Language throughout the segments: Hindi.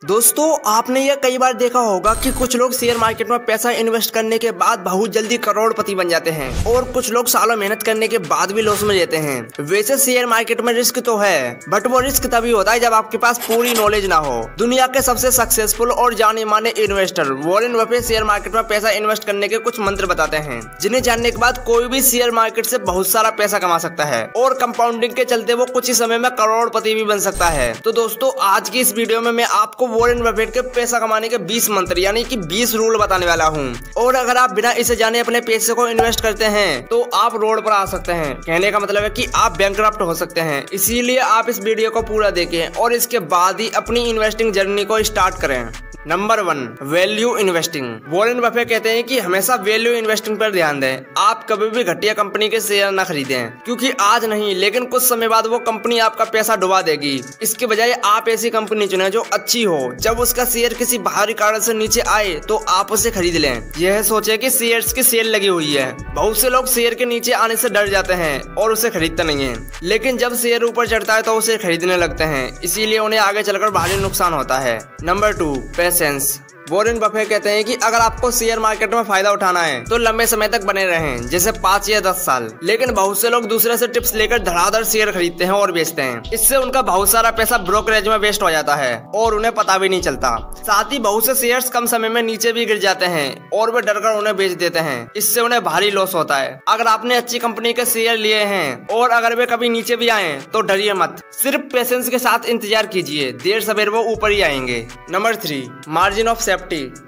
दोस्तों, आपने ये कई बार देखा होगा कि कुछ लोग शेयर मार्केट में पैसा इन्वेस्ट करने के बाद बहुत जल्दी करोड़पति बन जाते हैं और कुछ लोग सालों मेहनत करने के बाद भी लॉस में रहते हैं। वैसे शेयर मार्केट में रिस्क तो है, बट वो रिस्क तभी होता है जब आपके पास पूरी नॉलेज ना हो। दुनिया के सबसे सक्सेसफुल और जाने माने investor Warren Buffett share market में पैसा इन्वेस्ट करने के कुछ मंत्र बताते हैं, जिन्हें जानने के बाद कोई भी शेयर मार्केट से बहुत सारा पैसा कमा सकता है और कंपाउंडिंग के चलते वो कुछ ही समय में करोड़पति भी बन सकता है। तो दोस्तों, आज की इस वीडियो में मैं आपको वॉरेन बफेट के पैसा कमाने के 20 मंत्र यानी कि 20 रूल बताने वाला हूं। और अगर आप बिना इसे जाने अपने पैसे को इन्वेस्ट करते हैं तो आप रोड पर आ सकते हैं। कहने का मतलब है कि आप बैंकरप्ट हो सकते हैं। इसीलिए आप इस वीडियो को पूरा देखें और इसके बाद ही अपनी इन्वेस्टिंग जर्नी को स्टार्ट करें। Number 1, value investing. Warren Buffett कहते हैं कि हमेशा वैल्यू इन्वेस्टिंग पर ध्यान दें। आप कभी भी घटिया कंपनी के शेयर न खरीदें, क्योंकि आज नहीं लेकिन कुछ समय बाद वो कंपनी आपका पैसा डुबा देगी। इसके बजाय आप ऐसी कंपनी चुनें जो अच्छी हो। जब उसका शेयर किसी बाहरी कारण से नीचे आए तो आप उसे खरीद लें। यह सोचे कि शेयर्स की सेल लगी हुई है। बहुत से लोग शेयर के नीचे आने से डर जाते हैं और उसे खरीदते नहीं है, लेकिन जब शेयर ऊपर चढ़ता है तो उसे खरीदने लगते हैं। इसीलिए उन्हें आगे चलकर भारी नुकसान होता है। Number 2, patience. वॉरेन बफेट कहते हैं कि अगर आपको शेयर मार्केट में फायदा उठाना है तो लंबे समय तक बने रहें, जैसे 5 या 10 साल। लेकिन बहुत से लोग दूसरे से टिप्स लेकर धड़ाधड़ शेयर खरीदते हैं और बेचते हैं। इससे उनका बहुत सारा पैसा ब्रोकरेज में वेस्ट हो जाता है और उन्हें पता भी नहीं चलता। साथ ही बहुत से शेयर्स कम समय में नीचे भी गिर जाते हैं और वे डरकर उन्हें बेच देते हैं। इससे उन्हें भारी लॉस होता है। अगर आपने अच्छी कंपनी के शेयर लिए हैं और अगर वे कभी नीचे भी आए तो डरिए मत, सिर्फ पेशेंस के साथ इंतजार कीजिए, देर सवेर वो ऊपर ही आएंगे। Number 3, margin of safety.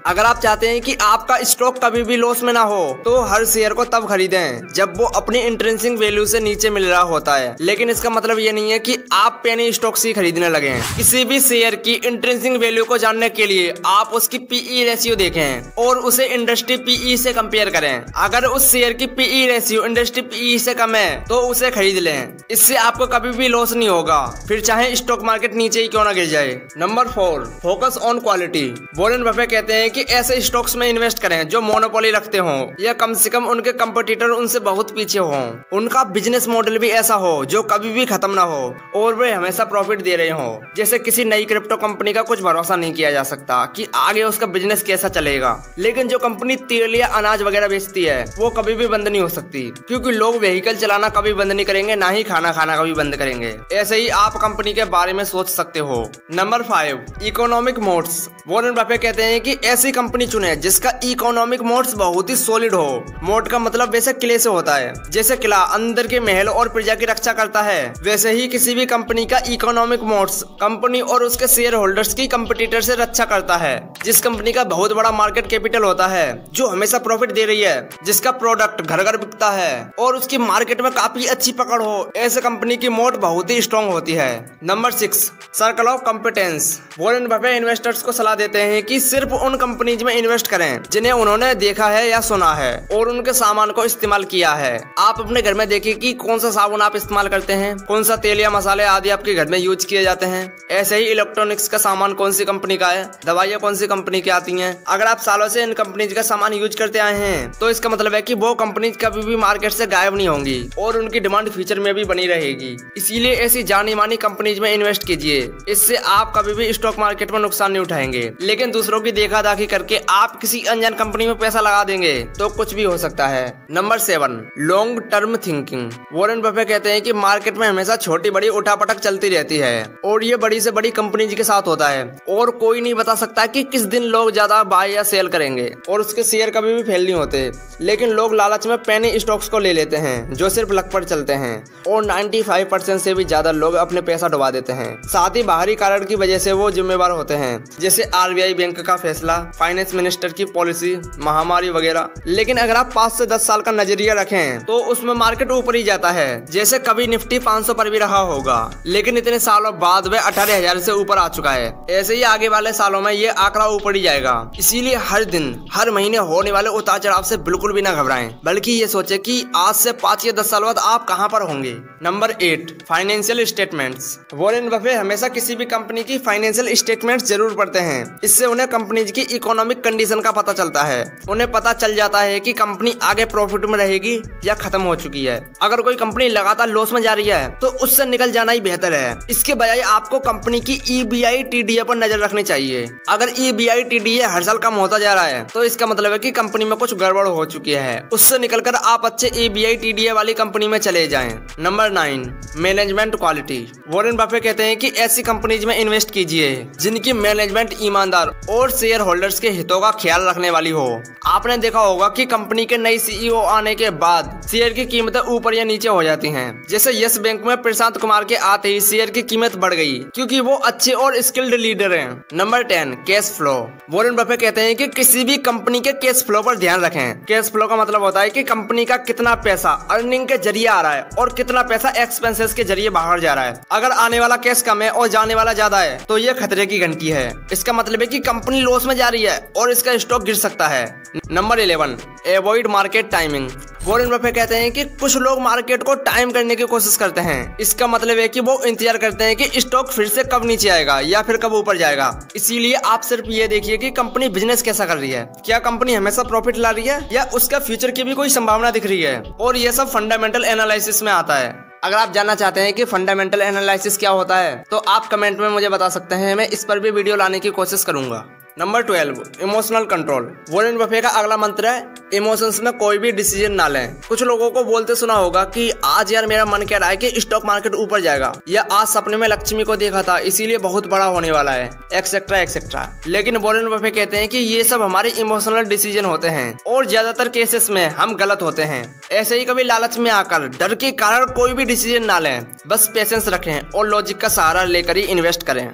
अगर आप चाहते हैं कि आपका स्टॉक कभी भी लॉस में ना हो तो हर शेयर को तब खरीदें जब वो अपनी इंट्रिंसिक वैल्यू से नीचे मिल रहा होता है। लेकिन इसका मतलब ये नहीं है कि आप पेनी स्टॉक्स ही खरीदने लगे। किसी भी शेयर की इंट्रिंसिक वैल्यू को जानने के लिए आप उसकी पीई रेशियो देखें और उसे इंडस्ट्री पीई से कंपेयर करें। अगर उस शेयर की पीई रेशियो इंडस्ट्री पीई से कम है तो उसे खरीद लें। इससे आपको कभी भी लॉस नहीं होगा, फिर चाहे स्टॉक मार्केट नीचे ही क्यों ना गिर जाए। Number 4, focus on quality. Warren Buffett कहते हैं कि ऐसे स्टॉक्स में इन्वेस्ट करें जो मोनोपोली रखते हों या कम से कम उनके कंपटीटर उनसे बहुत पीछे हों। उनका बिजनेस मॉडल भी ऐसा हो जो कभी भी खत्म ना हो और वे हमेशा प्रॉफिट दे रहे हो। जैसे किसी नई क्रिप्टो कंपनी का कुछ भरोसा नहीं किया जा सकता कि आगे उसका बिजनेस कैसा चलेगा, लेकिन जो कंपनी तेल या अनाज वगैरह बेचती है वो कभी भी बंद नहीं हो सकती, क्योंकि लोग व्हीकल चलाना कभी बंद नहीं करेंगे, ना ही खाना खाना कभी बंद करेंगे। ऐसे ही आप कंपनी के बारे में सोच सकते हो। Number 5, economic modes. Warren Buffett कहते हैं कि ऐसी कंपनी चुने जिसका इकोनॉमिक मोड्स बहुत ही सॉलिड हो। मोड का मतलब वैसे किले से होता है। जैसे किला अंदर के महल और प्रजा की रक्षा करता है, वैसे ही किसी भी कंपनी का इकोनॉमिक मोड्स कंपनी और उसके शेयर होल्डर्स की कंपटीटर से रक्षा करता है। जिस कंपनी का बहुत बड़ा मार्केट कैपिटल होता है, जो हमेशा प्रॉफिट दे रही है, जिसका प्रोडक्ट घर घर बिकता है और उसकी मार्केट में काफी अच्छी पकड़ हो, ऐसे कंपनी की मोड बहुत ही स्ट्रॉन्ग होती है। Number 6, circle of competence. Warren Buffett investors को सलाह देते हैं कि सिर्फ उन कंपनीज में इन्वेस्ट करें जिन्हें उन्होंने देखा है या सुना है और उनके सामान को इस्तेमाल किया है। आप अपने घर में देखिए कि कौन सा साबुन आप इस्तेमाल करते हैं, कौन सा तेल या मसाले आदि आपके घर में यूज किए जाते हैं। ऐसे ही इलेक्ट्रॉनिक्स का सामान कौन सी कंपनी का है, दवाइयाँ कौन सी कंपनी की आती हैं। अगर आप सालों से इन कंपनीज का सामान यूज करते आए हैं तो इसका मतलब है कि वो कंपनीज कभी भी मार्केट से गायब नहीं होंगी और उनकी डिमांड फ्यूचर में भी बनी रहेगी। इसीलिए ऐसी जानी मानी कंपनीज में इन्वेस्ट कीजिए। इससे आप कभी भी स्टॉक मार्केट में नुकसान नहीं उठाएंगे। लेकिन दूसरों की देखा दाखी करके आप किसी अनजान कंपनी में पैसा लगा देंगे तो कुछ भी हो सकता है। Number 7, long term thinking. Warren Buffett कहते हैं कि मार्केट में हमेशा छोटी बड़ी उठापटक चलती रहती है और ये बड़ी से बड़ी कंपनीज के साथ होता है और कोई नहीं बता सकता कि किस दिन लोग ज्यादा बाय या सेल करेंगे और उसके शेयर कभी भी फेल नहीं होते। लेकिन लोग लालच में पेनी स्टॉक्स को ले लेते हैं जो सिर्फ लक पर चलते हैं और 95% से भी ज्यादा लोग अपने पैसा डुबा देते हैं। साथ ही बाहरी कारण की वजह से वो जिम्मेवार होते हैं, जैसे RBI बैंक का फैसला, फाइनेंस मिनिस्टर की पॉलिसी, महामारी वगैरह। लेकिन अगर आप 5 से 10 साल का नजरिया रखें तो उसमें मार्केट ऊपर ही जाता है। जैसे कभी निफ्टी 500 पर भी रहा होगा, लेकिन इतने सालों बाद वह 18,000 से ऊपर आ चुका है। ऐसे ही आगे वाले सालों में ये आंकड़ा ऊपर ही जाएगा। इसीलिए हर दिन हर महीने होने वाले उतार चढ़ाव से बिल्कुल भी ना घबराएं, बल्कि ये सोचे कि आज से 5 या 10 साल बाद आप कहां पर होंगे। Number 8, financial statements. Warren Buffett हमेशा किसी भी कंपनी की फाइनेंशियल स्टेटमेंट्स जरूर पढ़ते हैं। इससे उन्हें कंपनीज की इकोनॉमिक कंडीशन का पता चलता है। उन्हें पता चल जाता है कि कंपनी आगे प्रॉफिट में रहेगी या खत्म हो चुकी है। अगर कोई कंपनी लगातार लॉस में जा रही है तो उससे निकल जाना ही बेहतर है। इसके बजाय आपको कंपनी की EBITDA पर नजर रखनी चाहिए। अगर EBITDA हर साल कम होता जा रहा है तो इसका मतलब है कि कंपनी में कुछ गड़बड़ हो चुकी है। उससे निकलकर आप अच्छे EBITDA वाली कंपनी में चले जाएं। Number 9, management quality. Warren Buffett कहते हैं कि ऐसी कंपनीज में इन्वेस्ट कीजिए जिनकी मैनेजमेंट ईमानदार और शेयर होल्डर्स के हितों का ख्याल रखने वाली हो। आपने देखा होगा कि कंपनी के नई CEO आने के बाद शेयर की कीमतें ऊपर या नीचे हो जाती हैं। जैसे यस बैंक में प्रशांत कुमार के आते ही शेयर की कीमत बढ़ गई क्योंकि वो अच्छे और स्किल्ड लीडर हैं। Number 10, cash flow. Warren Buffett कहते हैं कि किसी भी कंपनी के कैश फ्लो पर ध्यान रखें। कैश फ्लो का मतलब होता है कि कंपनी का कितना पैसा अर्निंग के जरिए आ रहा है और कितना पैसा एक्सपेंसेस के जरिए बाहर जा रहा है। अगर आने वाला कैश कम है और जाने वाला ज्यादा है तो ये खतरे की घंटी है। इसका मतलब है कि कंपनी लॉस में जा रही है और इसका स्टॉक गिर सकता है। Number 11, avoid market timing. Warren Buffett कहते हैं कि कुछ लोग मार्केट को टाइम करने की कोशिश करते हैं। इसका मतलब है कि वो इंतजार करते हैं कि स्टॉक फिर से कब नीचे आएगा या फिर कब ऊपर जाएगा। इसीलिए आप सिर्फ ये देखिए कि कंपनी बिजनेस कैसा कर रही है। क्या कंपनी हमेशा प्रॉफिट ला रही है या उसका फ्यूचर की भी कोई संभावना दिख रही है। और ये सब फंडामेंटल एनालिसिस में आता है। अगर आप जानना चाहते हैं कि फंडामेंटल एनालिसिस क्या होता है तो आप कमेंट में मुझे बता सकते हैं। मैं इस पर भी वीडियो लाने की कोशिश करूंगा। Number 12, emotional control. Warren Buffett का अगला मंत्र है इमोशंस में कोई भी डिसीजन ना लें। कुछ लोगों को बोलते सुना होगा कि आज यार मेरा मन कह रहा है कि स्टॉक मार्केट ऊपर जाएगा, या आज सपने में लक्ष्मी को देखा था इसीलिए बहुत बड़ा होने वाला है, एक्सेट्रा एक्सेट्रा। लेकिन वॉरेन बफेट कहते हैं कि ये सब हमारे इमोशनल डिसीजन होते हैं और ज्यादातर केसेस में हम गलत होते हैं। ऐसे ही कभी लालच में आकर डर के कारण कोई भी डिसीजन ना लें। बस पेशेंस रखें और लॉजिक का सहारा लेकर ही इन्वेस्ट करें।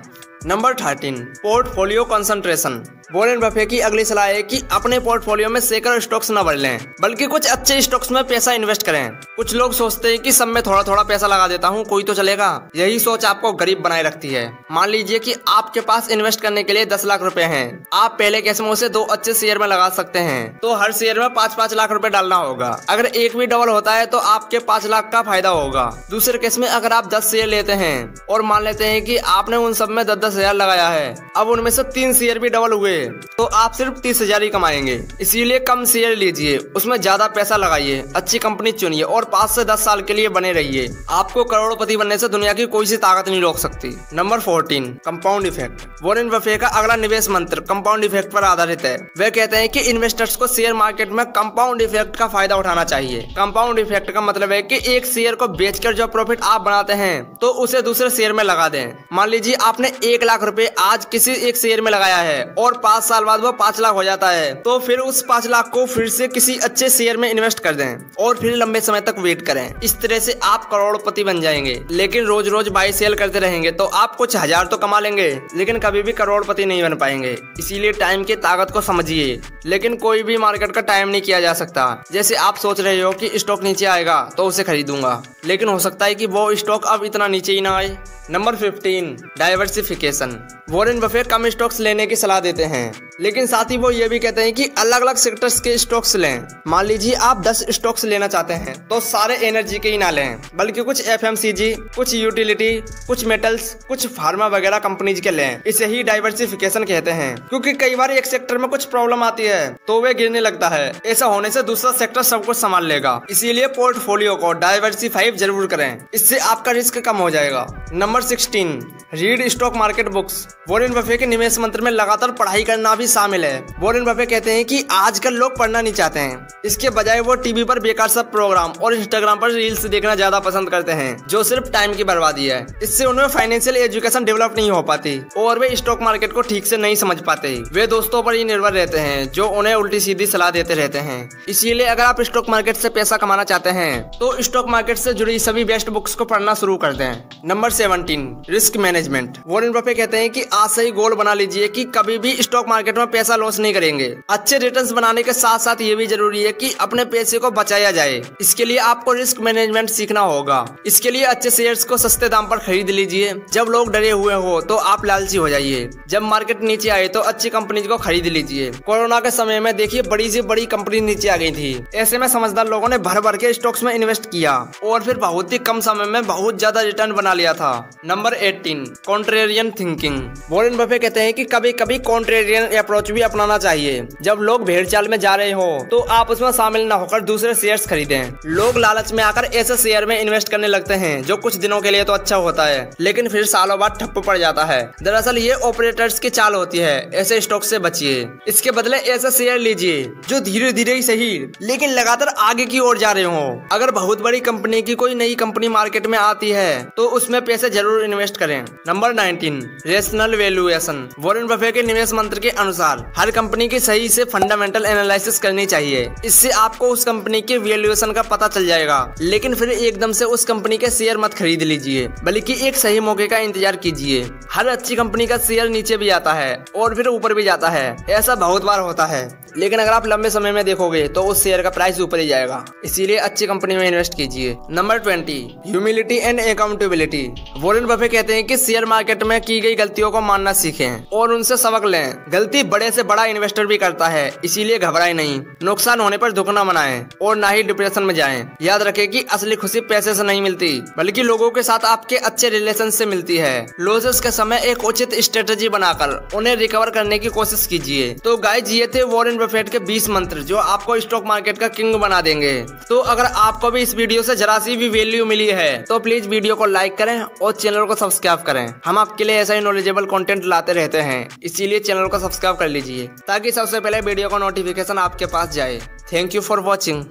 Number 13, portfolio concentration. Warren Buffett की अगली सलाह है कि अपने पोर्टफोलियो में सैकड़ों स्टॉक्स न भर लें, बल्कि कुछ अच्छे स्टॉक्स में पैसा इन्वेस्ट करें। कुछ लोग सोचते हैं कि सब में थोड़ा थोड़ा पैसा लगा देता हूँ कोई तो चलेगा। यही सोच आपको गरीब बनाए रखती है। मान लीजिए कि आपके पास इन्वेस्ट करने के लिए 10 लाख रुपए हैं। आप पहले केस में उसे 2 अच्छे शेयर में लगा सकते हैं, तो हर शेयर में 5-5 लाख रुपए डालना होगा। अगर एक भी डबल होता है तो आपके 5 लाख का फायदा होगा। दूसरे केस में अगर आप 10 शेयर लेते हैं और मान लेते हैं कि आपने उन सब में 10-10 हजार लगाया है, अब उनमें से 3 शेयर भी डबल हुए तो आप सिर्फ 30,000 ही कमाएंगे। इसीलिए कम शेयर लीजिए, उसमें ज्यादा पैसा लगाइए, अच्छी कंपनी चुनिए और 5 से 10 साल के लिए बने रहिए। आपको करोड़पति बनने से दुनिया की कोई सी ताकत नहीं रोक सकती। Number 14, compound effect. Warren Buffett का अगला निवेश मंत्र कंपाउंड इफेक्ट पर आधारित है। वे कहते हैं कि इन्वेस्टर्स को शेयर मार्केट में कंपाउंड इफेक्ट का फायदा उठाना चाहिए। कंपाउंड इफेक्ट का मतलब है कि एक शेयर को बेचकर जो प्रॉफिट आप बनाते हैं तो उसे दूसरे शेयर में लगा दें। मान लीजिए आपने 1 लाख रुपए आज किसी एक शेयर में लगाया है और 5 साल बाद वो 5 लाख हो जाता है, तो फिर उस 5 लाख को फिर से किसी अच्छे शेयर में इन्वेस्ट कर दें और फिर लंबे समय तक वेट करें। इस तरह से आप करोड़पति बन जाएंगे। लेकिन रोज रोज बाई सेल करते रहेंगे तो आप कुछ हजार तो कमा लेंगे लेकिन कभी भी करोड़पति नहीं बन पाएंगे। इसीलिए टाइम की ताकत को समझिए। लेकिन कोई भी मार्केट का टाइम नहीं किया जा सकता। जैसे आप सोच रहे हो कि स्टॉक नीचे आएगा तो उसे खरीदूंगा, लेकिन हो सकता है कि वो स्टॉक अब इतना नीचे ही ना आए। Number 15, diversification. वॉरेन बफेट कम स्टॉक्स लेने की सलाह देते हैं, लेकिन साथ ही वो ये भी कहते हैं कि अलग अलग सेक्टर्स के स्टॉक्स लें। मान लीजिए आप 10 स्टॉक्स लेना चाहते हैं तो सारे एनर्जी के ही ना लें, बल्कि कुछ FMCG, कुछ यूटिलिटी, कुछ मेटल्स, कुछ फार्मा वगैरह कंपनीज के लें। इसे ही डाइवर्सिफिकेशन कहते हैं, क्योंकि कई बार एक सेक्टर में कुछ प्रॉब्लम आती है तो वे गिरने लगता है। ऐसा होने से दूसरा सेक्टर सब कुछ संभाल लेगा। इसीलिए पोर्टफोलियो को डाइवर्सिफाई जरूर करें, इससे आपका रिस्क कम हो जाएगा। Number 16, read stock market books. Warren Buffett के निवेश मंत्र में लगातार पढ़ाई करना भी शामिल है। वॉरेन बफेट कहते हैं कि आजकल लोग पढ़ना नहीं चाहते हैं, इसके बजाय वो टीवी पर बेकार सब प्रोग्राम और इंस्टाग्राम पर रील्स देखना ज्यादा पसंद करते हैं, जो सिर्फ टाइम की बर्बादी है। इससे उनमें फाइनेंशियल एजुकेशन डेवलप नहीं हो पाती और वे स्टॉक मार्केट को ठीक से नहीं समझ पाते। वे दोस्तों पर ही निर्भर रहते हैं जो उन्हें उल्टी सीधी सलाह देते रहते हैं। इसीलिए अगर आप स्टॉक मार्केट से पैसा कमाना चाहते हैं तो स्टॉक मार्केट से जुड़ी सभी बेस्ट बुक्स को पढ़ना शुरू कर दें। Number 17, risk management. Warren Buffett कहते हैं कि आज से ही गोल बना लीजिए कि कभी भी स्टॉक मार्केट में पैसा लॉस नहीं करेंगे। अच्छे रिटर्न्स बनाने के साथ साथ ये भी जरूरी है कि अपने पैसे को बचाया जाए। इसके लिए आपको रिस्क मैनेजमेंट सीखना होगा। इसके लिए अच्छे शेयर्स को सस्ते दाम पर खरीद लीजिए। जब लोग डरे हुए हो तो आप लालची हो जाइए। जब मार्केट नीचे आए तो अच्छी कंपनी को खरीद लीजिए। कोरोना के समय में देखिए बड़ी से बड़ी कंपनी नीचे आ गई थी। ऐसे में समझदार लोगों ने भर भर के स्टॉक्स में इन्वेस्ट किया और फिर बहुत ही कम समय में बहुत ज्यादा रिटर्न बना लिया था। Number 18, contrarian thinking. Warren Buffett कहते हैं कि कभी कभी कॉन्ट्रेरियन अप्रोच भी अपनाना चाहिए। जब लोग भेड़ चाल में जा रहे हो तो आप उसमें शामिल न होकर दूसरे शेयर्स खरीदें। लोग लालच में आकर ऐसे शेयर में इन्वेस्ट करने लगते हैं जो कुछ दिनों के लिए तो अच्छा होता है, लेकिन फिर सालों बाद ठप्प पड़ जाता है। दरअसल ये ऑपरेटर्स की चाल होती है। ऐसे स्टॉक से बचिए। इसके बदले ऐसे शेयर लीजिए जो धीरे धीरे ही सही लेकिन लगातार आगे की ओर जा रहे हो। अगर बहुत बड़ी कंपनी की कोई नई कंपनी मार्केट में आती है तो उसमें पैसे जरूर इन्वेस्ट करें। Number 19, rational valuation. Warren Buffett के निवेश मंत्र के अनुसार हर कंपनी की सही से फंडामेंटल एनालिसिस करनी चाहिए। इससे आपको उस कंपनी के वैल्यूएशन का पता चल जाएगा। लेकिन फिर एकदम से उस कंपनी के शेयर मत खरीद लीजिए, बल्कि एक सही मौके का इंतजार कीजिए। हर अच्छी कंपनी का शेयर नीचे भी आता है और फिर ऊपर भी जाता है। ऐसा बहुत बार होता है, लेकिन अगर आप लंबे समय में देखोगे तो उस शेयर का प्राइस ऊपर ही जाएगा। इसीलिए अच्छी कंपनी में इन्वेस्ट कीजिए। Number 20, humility and accountability. Warren Buffett कहते हैं कि शेयर मार्केट में की गई गलतियों को मानना सीखें और उनसे सबक लें। गलती बड़े से बड़ा इन्वेस्टर भी करता है, इसीलिए घबराएं नहीं। नुकसान होने पर दुख न मनाएं और ना ही डिप्रेशन में जाएं। याद रखें कि असली खुशी पैसे से नहीं मिलती, बल्कि लोगों के साथ आपके अच्छे रिलेशन से मिलती है। लॉसेस के समय एक उचित स्ट्रेटेजी बनाकर उन्हें रिकवर करने की कोशिश कीजिए। तो गाइस, ये थे वॉरेन बफेट के 20 मंत्र जो आपको स्टॉक मार्केट का किंग बना देंगे। तो अगर आपको भी इस वीडियो से जरा सी भी वैल्यू मिली है तो प्लीज वीडियो को लाइक करें और चैनल को सब्सक्राइब करें। हम आपके लिए ऐसा ही नॉलेजेबल कंटेंट लाते रहते हैं, इसीलिए चैनल को सब्सक्राइब कर लीजिए ताकि सबसे पहले वीडियो का नोटिफिकेशन आपके पास जाए। Thank you for watching.